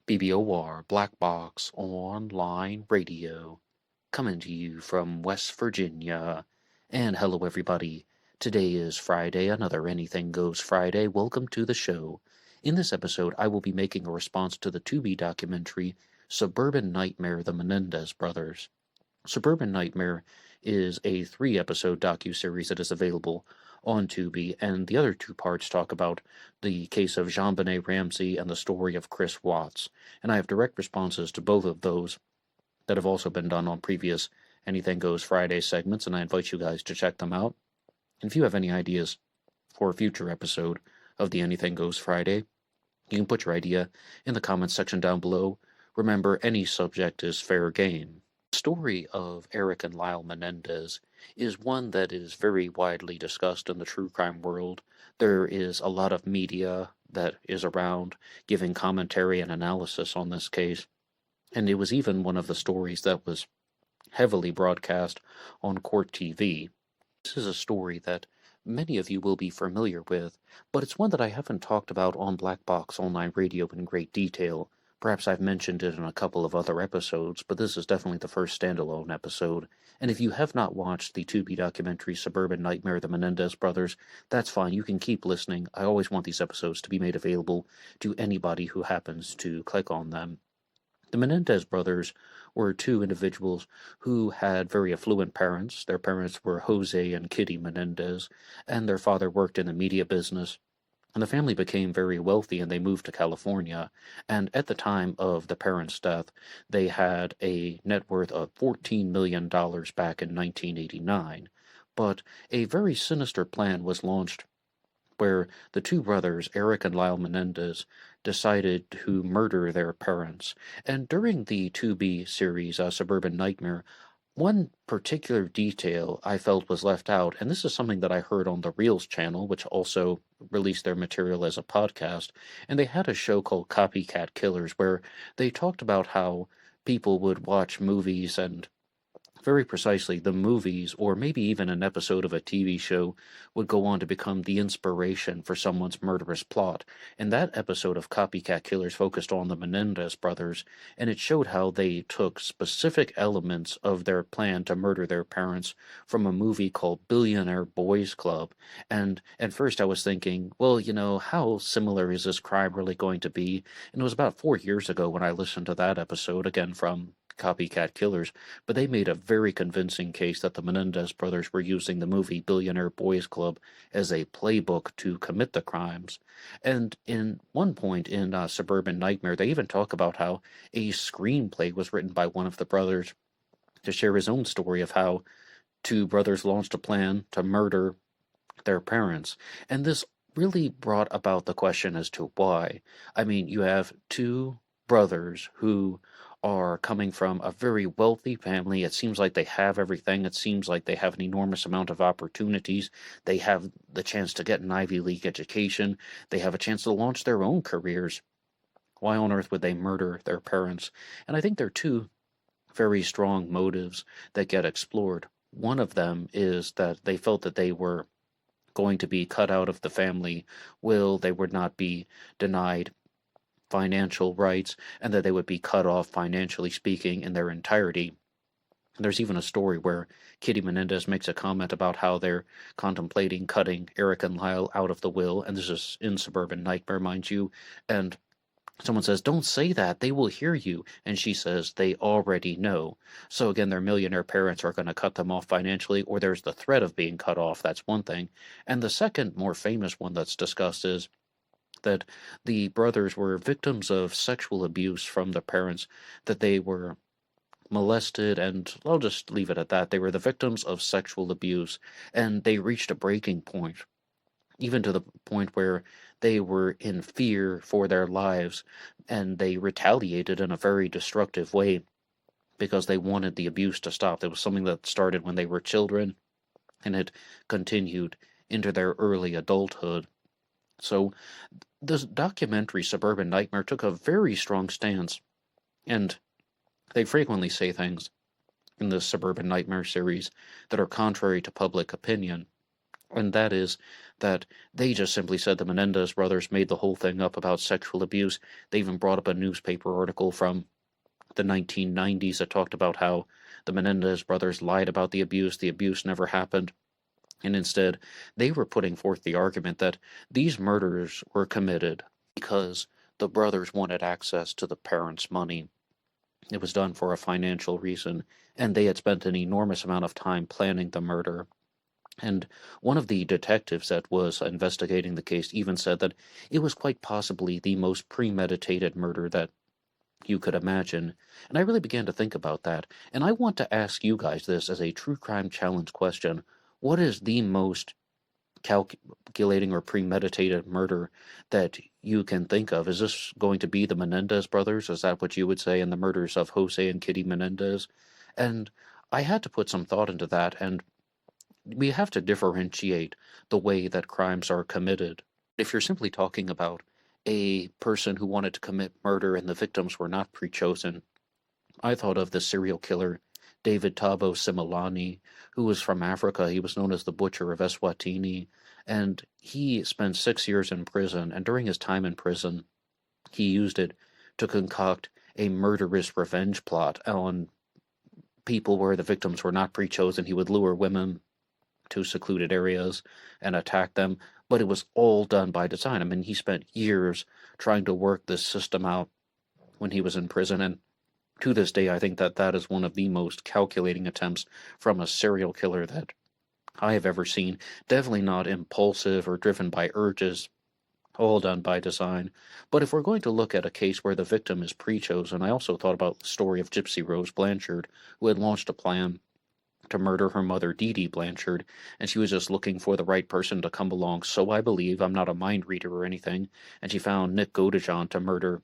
BBOR Black Box Online Radio, coming to you from West Virginia. And hello, everybody. Today is Friday, another Anything Goes Friday. Welcome to the show. In this episode, I will be making a response to the Tubi documentary Suburban Nightmare: The Menendez Brothers. Suburban Nightmare is a 3-episode docuseries that is available on Tubi, and the other 2 parts talk about the case of JonBenet Ramsey and the story of Chris Watts. And I have direct responses to both of those that have also been done on previous Anything Goes Friday segments, and I invite you guys to check them out. And if you have any ideas for a future episode of the Anything Goes Friday, you can put your idea in the comments section down below. Remember, any subject is fair game. The story of Eric and Lyle Menendez is one that is very widely discussed in the true crime world. There is a lot of media that is around giving commentary and analysis on this case, and it was even one of the stories that was heavily broadcast on court TV. This is a story that many of you will be familiar with, but it's one that I haven't talked about on Black Box Online Radio in great detail. Perhaps I've mentioned it in a couple of other episodes, but this is definitely the first standalone episode. And if you have not watched the Tubi documentary Suburban Nightmare: The Menendez Brothers, that's fine. You can keep listening. I always want these episodes to be made available to anybody who happens to click on them. The Menendez brothers were 2 individuals who had very affluent parents. Their parents were Jose and Kitty Menendez, and their father worked in the media business. And the family became very wealthy, and they moved to California. And at the time of the parents' death, they had a net worth of $14 million back in 1989. But a very sinister plan was launched where the 2 brothers, Eric and Lyle Menendez, decided to murder their parents. And during the Tubi series, Suburban Nightmare, one particular detail I felt was left out, and this is something that I heard on the Reels channel, which also released their material as a podcast, and they had a show called Copycat Killers, where they talked about how people would watch movies and very precisely, the movies, or maybe even an episode of a TV show, would go on to become the inspiration for someone's murderous plot. And that episode of Copycat Killers focused on the Menendez brothers, and it showed how they took specific elements of their plan to murder their parents from a movie called Billionaire Boys Club. And at first I was thinking, well, how similar is this crime really going to be? And it was about 4 years ago when I listened to that episode, again from Copycat Killers, but they made a very convincing case that the Menendez brothers were using the movie Billionaire Boys Club as a playbook to commit the crimes. And in one point in Suburban Nightmare, they even talk about how a screenplay was written by one of the brothers to share his own story of how 2 brothers launched a plan to murder their parents. And this really brought about the question as to why. I mean, you have 2 brothers who are coming from a very wealthy family. It seems like they have everything. It seems like they have an enormous amount of opportunities. They have the chance to get an Ivy League education. They have a chance to launch their own careers. Why on earth would they murder their parents? And I think there are 2 very strong motives that get explored. One of them is that they felt that they were going to be cut out of the family will. They would not be denied financial rights, and that they would be cut off, financially speaking, in their entirety. And there's even a story where Kitty Menendez makes a comment about how they're contemplating cutting Eric and Lyle out of the will, and this is in Suburban Nightmare, mind you, and someone says, "Don't say that, they will hear you," and she says, "They already know." So again, their millionaire parents are going to cut them off financially, or there's the threat of being cut off, that's one thing. And the second, more famous one that's discussed is that the brothers were victims of sexual abuse from the parents, that they were molested, and I'll just leave it at that. They were the victims of sexual abuse, and they reached a breaking point, even to the point where they were in fear for their lives, and they retaliated in a very destructive way because they wanted the abuse to stop. It was something that started when they were children, and it continued into their early adulthood. So this documentary, Suburban Nightmare, took a very strong stance, and they frequently say things in the Suburban Nightmare series that are contrary to public opinion. and that is that they just simply said the Menendez brothers made the whole thing up about sexual abuse. They even brought up a newspaper article from the 1990s that talked about how the Menendez brothers lied about the abuse never happened, and instead they were putting forth the argument that these murders were committed because the brothers wanted access to the parents' money. It was done for a financial reason, and they had spent an enormous amount of time planning the murder. And one of the detectives that was investigating the case even said that it was quite possibly the most premeditated murder that you could imagine. And I really began to think about that. And I want to ask you guys this as a true crime challenge question. What is the most calculating or premeditated murder that you can think of? Is this going to be the Menendez brothers? Is that what you would say in the murders of Jose and Kitty Menendez? And I had to put some thought into that, and we have to differentiate the way that crimes are committed. If you're simply talking about a person who wanted to commit murder and the victims were not pre-chosen, I thought of the serial killer David Tabo Similani, who was from Africa. He was known as the Butcher of Eswatini, and he spent 6 years in prison, and during his time in prison, he used it to concoct a murderous revenge plot on people where the victims were not pre-chosen. He would lure women to secluded areas and attack them, but it was all done by design. I mean, he spent years trying to work this system out when he was in prison, and to this day, I think that that is one of the most calculating attempts from a serial killer that I have ever seen. Definitely not impulsive or driven by urges, all done by design. But if we're going to look at a case where the victim is pre-chosen, I also thought about the story of Gypsy Rose Blanchard, who had launched a plan to murder her mother, Dee Dee Blanchard, and she was just looking for the right person to come along. So I believe, I'm not a mind reader or anything, and she found Nick Godejohn to murder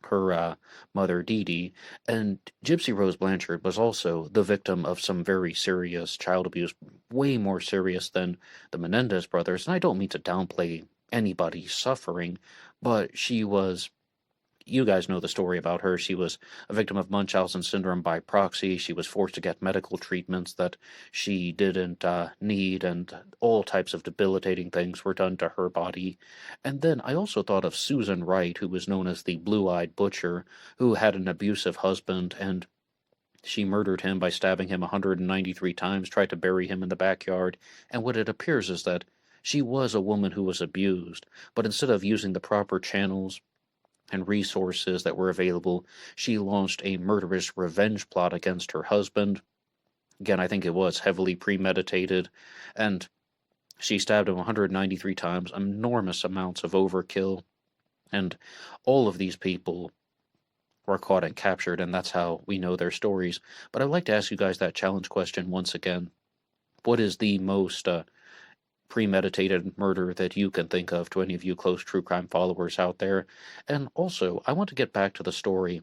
her mother, Dee Dee. And Gypsy Rose Blanchard was also the victim of some very serious child abuse, way more serious than the Menendez brothers. And I don't mean to downplay anybody's suffering, but she was, you guys know the story about her. She was a victim of Munchausen syndrome by proxy. She was forced to get medical treatments that she didn't need, and all types of debilitating things were done to her body. And then I also thought of Susan Wright, who was known as the Blue-Eyed Butcher, who had an abusive husband, and she murdered him by stabbing him 193 times, tried to bury him in the backyard. And what it appears is that she was a woman who was abused, but instead of using the proper channels and resources that were available, she launched a murderous revenge plot against her husband. Again, I think it was heavily premeditated, and she stabbed him 193 times, enormous amounts of overkill, and all of these people were caught and captured, and that's how we know their stories. But I'd like to ask you guys that challenge question once again. What is the most premeditated murder that you can think of, to any of you close true crime followers out there? And also, I want to get back to the story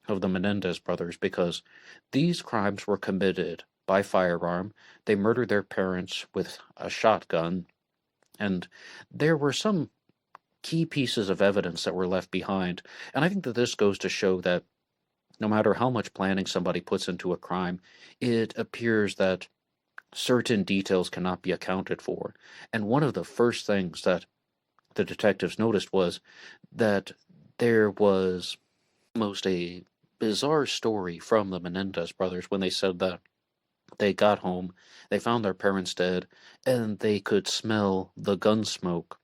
of the Menendez brothers, because these crimes were committed by firearm. They murdered their parents with a shotgun, and there were some key pieces of evidence that were left behind. And I think that this goes to show that no matter how much planning somebody puts into a crime, it appears that certain details cannot be accounted for. And one of the first things that the detectives noticed was that there was almost a bizarre story from the Menendez brothers when they said that they got home, they found their parents dead, and they could smell the gun smoke.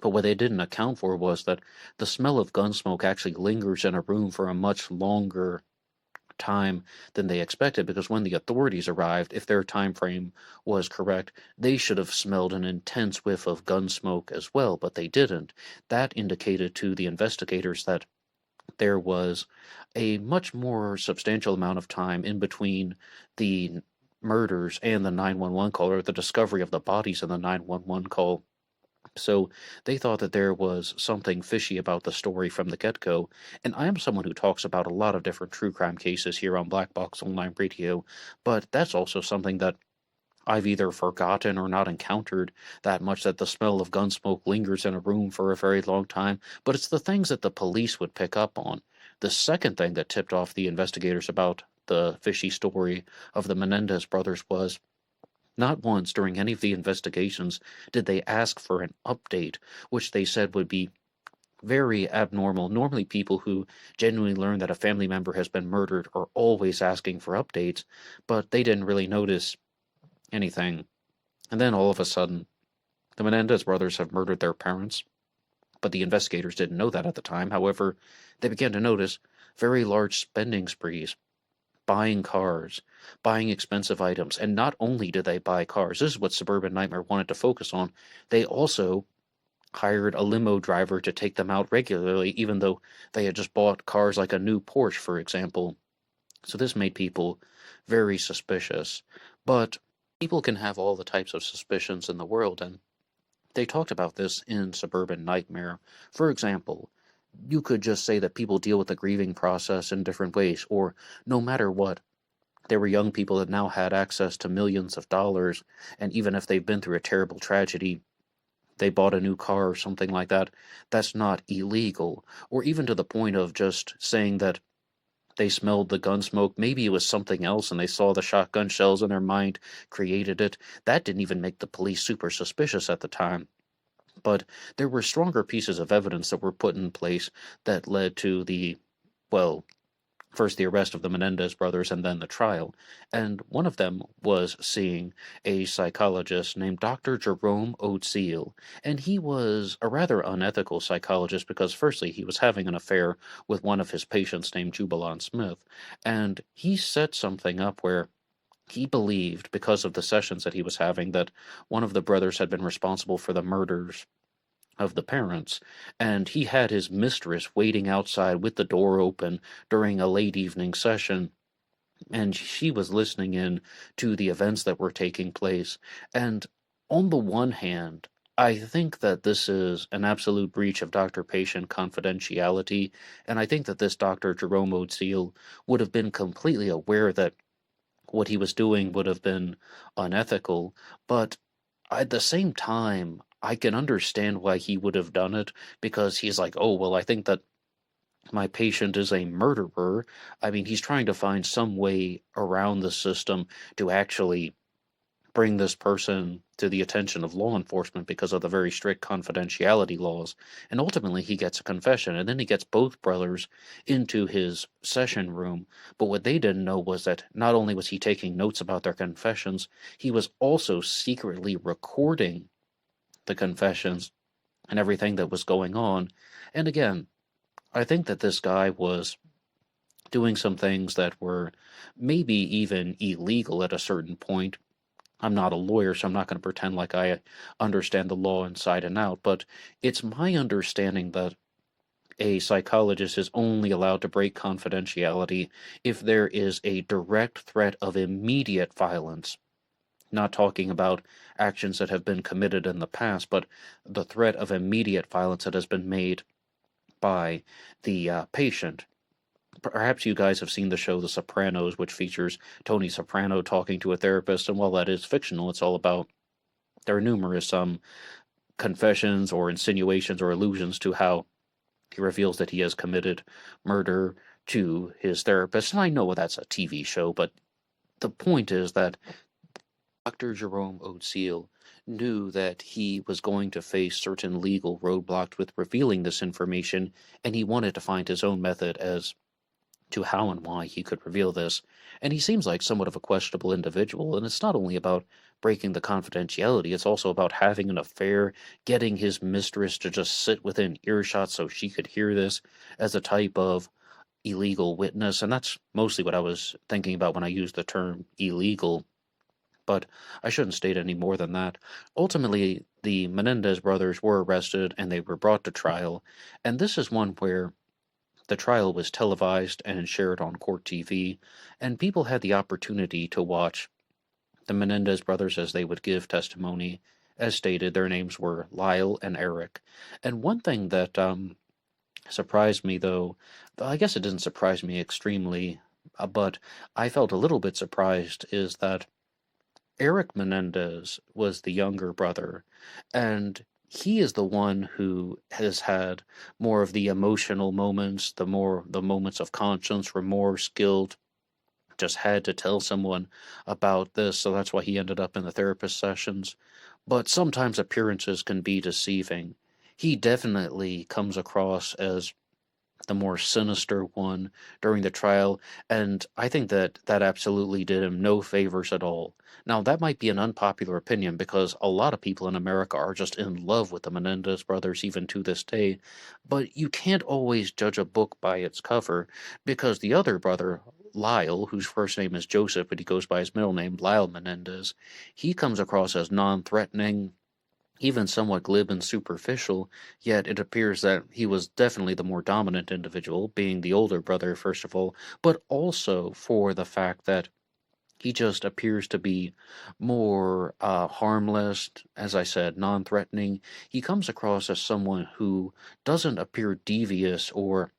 But what they didn't account for was that the smell of gun smoke actually lingers in a room for a much longer time than they expected, because when the authorities arrived, if their time frame was correct, they should have smelled an intense whiff of gun smoke as well, but they didn't. That indicated to the investigators that there was a much more substantial amount of time in between the murders and the 911 call, or the discovery of the bodies in the 911 call. So they thought that there was something fishy about the story from the get-go. And I am someone who talks about a lot of different true crime cases here on Black Box Online Radio, but that's also something that I've either forgotten or not encountered that much, that the smell of gun smoke lingers in a room for a very long time. But it's the things that the police would pick up on. The second thing that tipped off the investigators about the fishy story of the Menendez brothers was Not once during any of the investigations did they ask for an update, which they said would be very abnormal. Normally, people who genuinely learn that a family member has been murdered are always asking for updates, but they didn't really notice anything. And then all of a sudden, the Menendez brothers have murdered their parents, but the investigators didn't know that at the time. However, they began to notice very large spending sprees, buying cars, buying expensive items. And not only did they buy cars, this is what Suburban Nightmare wanted to focus on, they also hired a limo driver to take them out regularly, even though they had just bought cars like a new Porsche, for example. So this made people very suspicious. But people can have all the types of suspicions in the world, and they talked about this in Suburban Nightmare. For example, you could just say that people deal with the grieving process in different ways, or no matter what, there were young people that now had access to millions of dollars, and even if they've been through a terrible tragedy, they bought a new car or something like that, that's not illegal. Or even to the point of just saying that they smelled the gun smoke, maybe it was something else and they saw the shotgun shells in their mind, created it. That didn't even make the police super suspicious at the time. But there were stronger pieces of evidence that were put in place that led to the, well, first the arrest of the Menendez brothers and then the trial. And one of them was seeing a psychologist named Dr. Jerome Oatseel. And he was a rather unethical psychologist because, firstly, he was having an affair with one of his patients named Jubalon Smith. And he set something up where he believed, because of the sessions that he was having, that one of the brothers had been responsible for the murders of the parents, and he had his mistress waiting outside with the door open during a late evening session, and she was listening in to the events that were taking place. And on the one hand, I think that this is an absolute breach of doctor-patient confidentiality, and I think that this Dr. Jerome Oatseel would have been completely aware that what he was doing would have been unethical, but at the same time, I can understand why he would have done it because he's like, oh, well, I think that my patient is a murderer. I mean, he's trying to find some way around the system to actually bring this person to the attention of law enforcement because of the very strict confidentiality laws. And ultimately, he gets a confession, and then he gets both brothers into his session room. But what they didn't know was that not only was he taking notes about their confessions, he was also secretly recording the confessions and everything that was going on. And again, I think that this guy was doing some things that were maybe even illegal at a certain point. I'm not a lawyer, so I'm not going to pretend like I understand the law inside and out, but it's my understanding that a psychologist is only allowed to break confidentiality if there is a direct threat of immediate violence. Not talking about actions that have been committed in the past, but the threat of immediate violence that has been made by the patient. Perhaps you guys have seen the show The Sopranos, which features Tony Soprano talking to a therapist, and while that is fictional, it's all about, there are numerous confessions or insinuations or allusions to how he reveals that he has committed murder to his therapist. And I know that's a TV show, but the point is that Dr. Jerome Oatseel knew that he was going to face certain legal roadblocks with revealing this information, and he wanted to find his own method as to how and why he could reveal this. And he seems like somewhat of a questionable individual, and it's not only about breaking the confidentiality, it's also about having an affair, getting his mistress to just sit within earshot so she could hear this as a type of illegal witness. And that's mostly what I was thinking about when I used the term illegal. But I shouldn't state any more than that. Ultimately, the Menendez brothers were arrested and they were brought to trial, and this is one where the trial was televised and shared on court TV, and people had the opportunity to watch the Menendez brothers as they would give testimony. As stated, their names were Lyle and Eric. And one thing that surprised me, though, I guess it didn't surprise me extremely, but I felt a little bit surprised, is that Eric Menendez was the younger brother, and he is the one who has had more of the emotional moments, the moments of conscience, remorse, guilt, just had to tell someone about this, so that's why he ended up in the therapist sessions. But sometimes appearances can be deceiving. He definitely comes across as the more sinister one during the trial, and I think that that absolutely did him no favors at all. Now, that might be an unpopular opinion because a lot of people in America are just in love with the Menendez brothers even to this day, but you can't always judge a book by its cover because the other brother, Lyle, whose first name is Joseph, but he goes by his middle name, Lyle Menendez, he comes across as non-threatening, even somewhat glib and superficial, yet it appears that he was definitely the more dominant individual, being the older brother, first of all, but also for the fact that he just appears to be more harmless, as I said, non threatening. He comes across as someone who doesn't appear devious or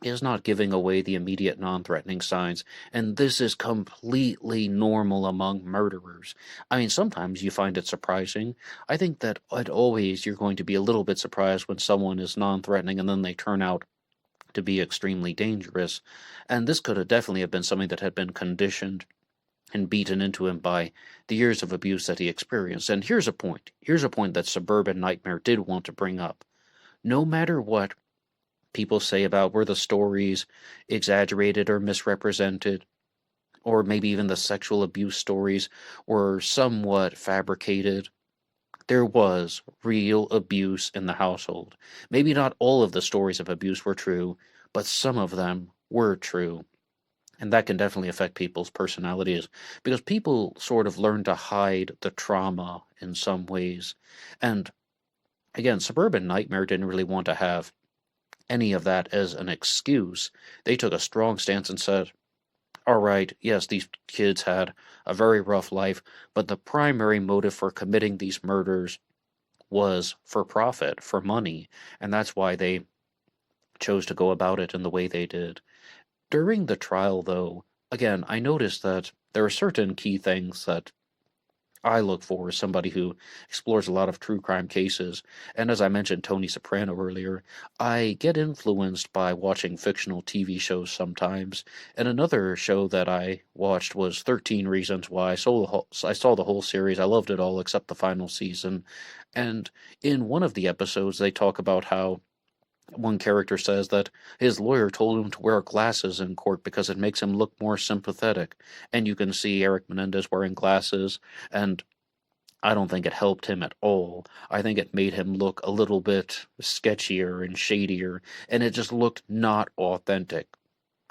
is not giving away the immediate non-threatening signs, and this is completely normal among murderers. I mean, sometimes you find it surprising. I think that at always you're going to be a little bit surprised when someone is non-threatening and then they turn out to be extremely dangerous. And this could have definitely have been something that had been conditioned and beaten into him by the years of abuse that he experienced. And here's a point. Here's a point that Suburban Nightmare did want to bring up. No matter what people say about were the stories exaggerated or misrepresented, or maybe even the sexual abuse stories were somewhat fabricated, there was real abuse in the household. Maybe not all of the stories of abuse were true, but some of them were true. And that can definitely affect people's personalities because people sort of learn to hide the trauma in some ways. And again, Suburban Nightmare didn't really want to have any of that as an excuse. They took a strong stance and said, all right, yes, these kids had a very rough life, but the primary motive for committing these murders was for profit, for money, and that's why they chose to go about it in the way they did. During the trial, though, again, I noticed that there are certain key things that I look for as somebody who explores a lot of true crime cases. And as I mentioned Tony Soprano earlier, I get influenced by watching fictional TV shows sometimes. And another show that I watched was 13 Reasons Why. I saw the whole series. I loved it all except the final season. And in one of the episodes, they talk about how one character says that his lawyer told him to wear glasses in court because it makes him look more sympathetic. And you can see Eric Menendez wearing glasses, and I don't think it helped him at all. I think it made him look a little bit sketchier and shadier, and it just looked not authentic.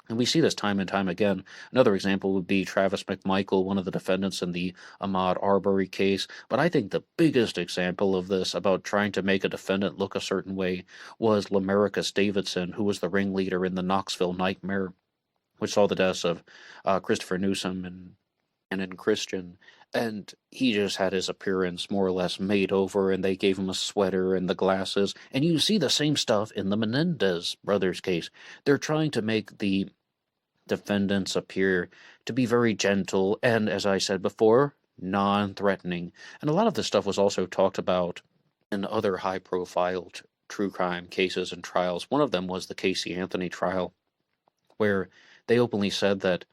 And we see this time and time again. Another example would be Travis McMichael, one of the defendants in the Ahmaud Arbery case. But I think the biggest example of this about trying to make a defendant look a certain way was Lamarcus Davidson, who was the ringleader in the Knoxville Nightmare, which saw the deaths of Christopher Newsom and in Christian. And he just had his appearance more or less made over, and they gave him a sweater and the glasses. And you see the same stuff in the Menendez brothers case. They're trying to make the defendants appear to be very gentle and, as I said before, non-threatening. And a lot of this stuff was also talked about in other high-profile true crime cases and trials. One of them was the Casey Anthony trial, where they openly said that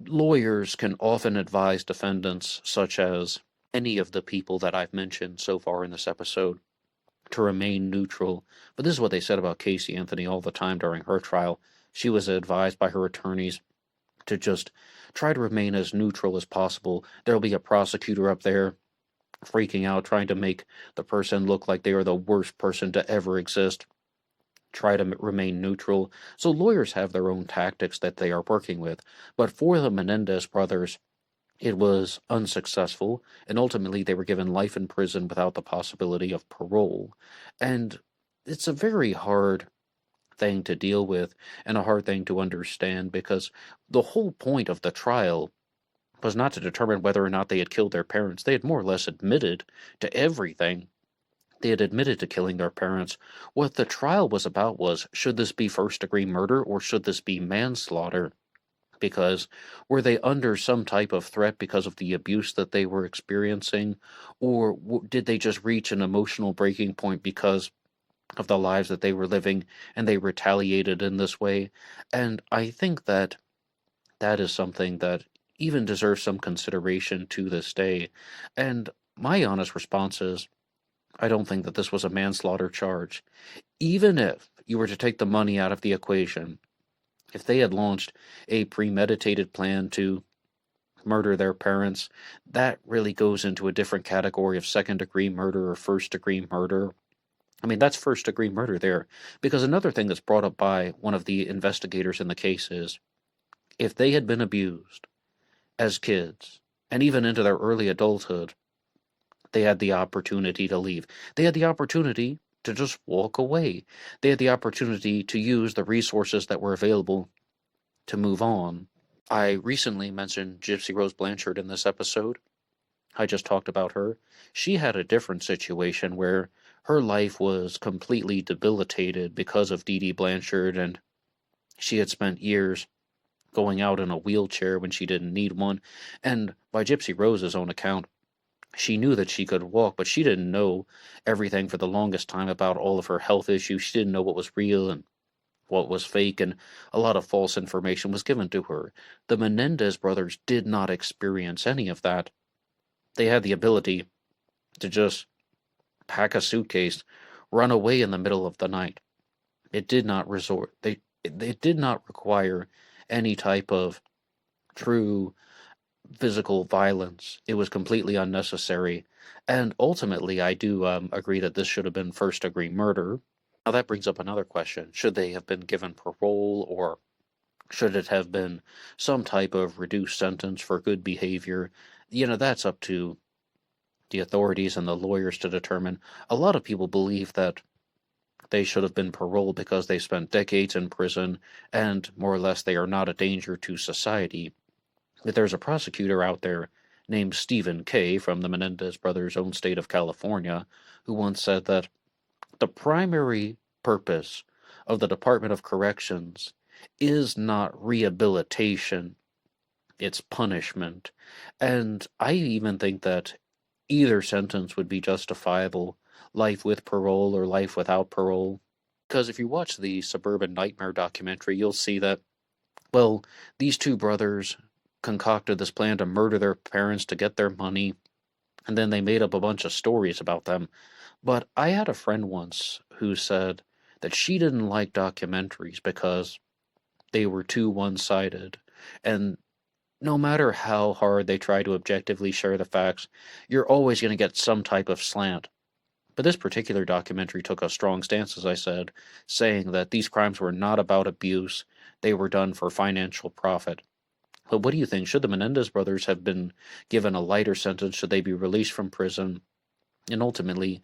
lawyers can often advise defendants, such as any of the people that I've mentioned so far in this episode, to remain neutral. But this is what they said about Casey Anthony all the time during her trial. She was advised by her attorneys to just try to remain as neutral as possible. There'll be a prosecutor up there freaking out, trying to make the person look like they are the worst person to ever exist. Try to remain neutral. So lawyers have their own tactics that they are working with. But for the Menendez brothers, it was unsuccessful, and ultimately they were given life in prison without the possibility of parole. And it's a very hard thing to deal with and a hard thing to understand because the whole point of the trial was not to determine whether or not they had killed their parents. They had more or less admitted to everything. They had admitted to killing their parents. What the trial was about was, should this be first-degree murder or should this be manslaughter? Because were they under some type of threat because of the abuse that they were experiencing, or did they just reach an emotional breaking point because of the lives that they were living and they retaliated in this way? And I think that that is something that even deserves some consideration to this day. And my honest response is, I don't think that this was a manslaughter charge. Even if you were to take the money out of the equation, if they had launched a premeditated plan to murder their parents, that really goes into a different category of second-degree murder or first-degree murder. I mean, that's first-degree murder there. Because another thing that's brought up by one of the investigators in the case is, if they had been abused as kids, and even into their early adulthood, they had the opportunity to leave. They had the opportunity to just walk away. They had the opportunity to use the resources that were available to move on. I recently mentioned Gypsy Rose Blanchard in this episode. I just talked about her. She had a different situation where her life was completely debilitated because of Dee Dee Blanchard, and she had spent years going out in a wheelchair when she didn't need one. And by Gypsy Rose's own account, she knew that she could walk, but she didn't know everything for the longest time about all of her health issues. She didn't know what was real and what was fake, and a lot of false information was given to her. The Menendez brothers did not experience any of that. They had the ability to just pack a suitcase, run away in the middle of the night. It did not it did not require any type of true physical violence. It was completely unnecessary. And ultimately, I do agree that this should have been first-degree murder. Now, that brings up another question. Should they have been given parole, or should it have been some type of reduced sentence for good behavior? That's up to the authorities and the lawyers to determine. A lot of people believe that they should have been paroled because they spent decades in prison and more or less they are not a danger to society. But there's a prosecutor out there named Stephen Kay from the Menendez brothers' own state of California who once said that the primary purpose of the Department of Corrections is not rehabilitation, it's punishment. And I even think that either sentence would be justifiable, life with parole or life without parole. Because if you watch the Suburban Nightmare documentary, you'll see that, well, these two brothers concocted this plan to murder their parents to get their money, and then they made up a bunch of stories about them. But I had a friend once who said that she didn't like documentaries because they were too one-sided, and no matter how hard they try to objectively share the facts, you're always going to get some type of slant. But this particular documentary took a strong stance, as I said, saying that these crimes were not about abuse, they were done for financial profit. But what do you think? Should the Menendez brothers have been given a lighter sentence? Should they be released from prison? And ultimately,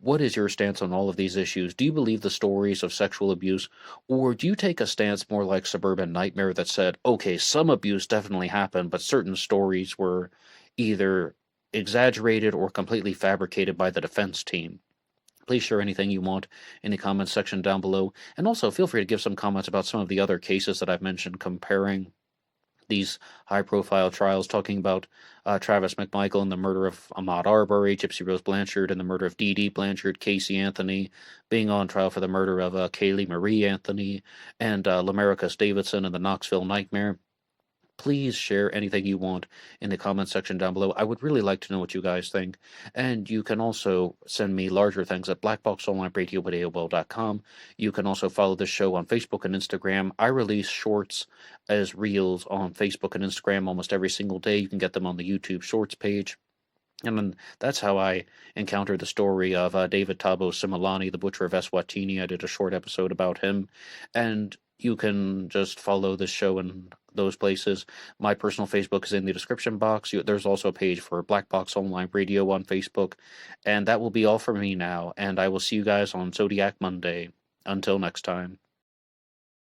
what is your stance on all of these issues? Do you believe the stories of sexual abuse, or do you take a stance more like Suburban Nightmare that said, okay, some abuse definitely happened, but certain stories were either exaggerated or completely fabricated by the defense team? Please share anything you want in the comments section down below, and also feel free to give some comments about some of the other cases that I've mentioned, comparing these high-profile trials, talking about Travis McMichael and the murder of Ahmaud Arbery, Gypsy Rose Blanchard and the murder of Dee Dee Blanchard, Casey Anthony being on trial for the murder of Kaylee Marie Anthony, and Lamarcus Davidson and the Knoxville Nightmare. Please share anything you want in the comment section down below. I would really like to know what you guys think. And you can also send me larger things at BlackBoxOnlineRadio at AOL.com. You can also follow this show on Facebook and Instagram. I release shorts as reels on Facebook and Instagram almost every single day. You can get them on the YouTube Shorts page. And then that's how I encountered the story of David Tabo Similani, the Butcher of Eswatini. I did a short episode about him. And you can just follow this show in those places. My personal Facebook is in the description box. There's also a page for Black Box Online Radio on Facebook. And that will be all for me now. And I will see you guys on Zodiac Monday. Until next time.